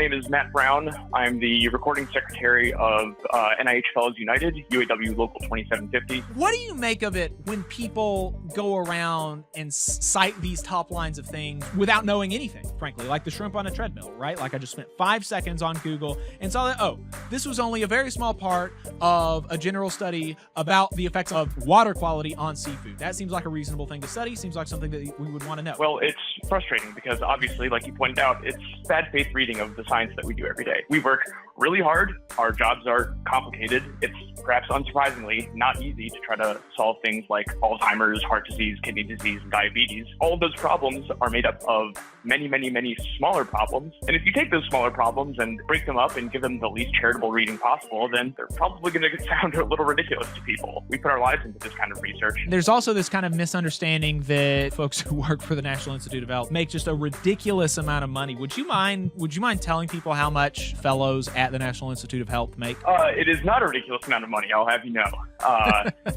name is Matt Brown. I'm the recording secretary of NIH Fellows United, UAW Local 2750. What do you make of it when people go around and cite these top lines of things without knowing anything, frankly, like the shrimp on a treadmill, right? Like I just spent 5 seconds on Google and saw that, oh, this was only a very small part of a general study about the effects of water quality on seafood. That seems like a reasonable thing to study, seems like something that we would want to know. Well, it's frustrating because obviously, like you pointed out, it's bad faith reading of the science that we do every day. We work really hard. Our jobs are complicated. It's perhaps unsurprisingly not easy to try to solve things like Alzheimer's, heart disease, kidney disease, and diabetes. All of those problems are made up of many, many, many smaller problems. And if you take those smaller problems and break them up and give them the least charitable reading possible, then they're probably going to sound a little ridiculous to people. We put our lives into this kind of research. There's also this kind of misunderstanding that folks who work for the National Institute of Health make just a ridiculous amount of money. Would you mind telling people how much fellows at the National Institute of Health make? It is not a ridiculous amount of money, I'll have you know.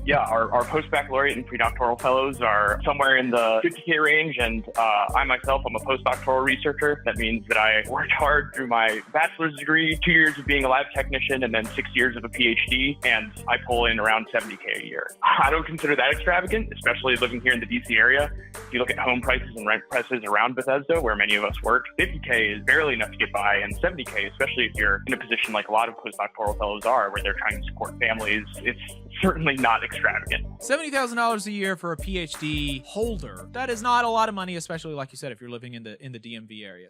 Yeah, our post-baccalaureate and pre-doctoral fellows are somewhere in the $50K range, and I myself, I'm a postdoctoral researcher. That means that I worked hard through my bachelor's degree, 2 years of being a lab technician, and then 6 years of a PhD, and I pull in around $70K a year. I don't consider that extravagant, especially living here in the DC area. If you look at home prices and rent prices around Bethesda, where many of us work, 50K is barely enough to get by, and 70K, especially if you're in a position like a lot of postdoctoral fellows are, where they're trying to support families, it's certainly not extravagant. $70,000 a year for a PhD holder. That is not a lot of money, especially like you said, if you're living in the DMV area.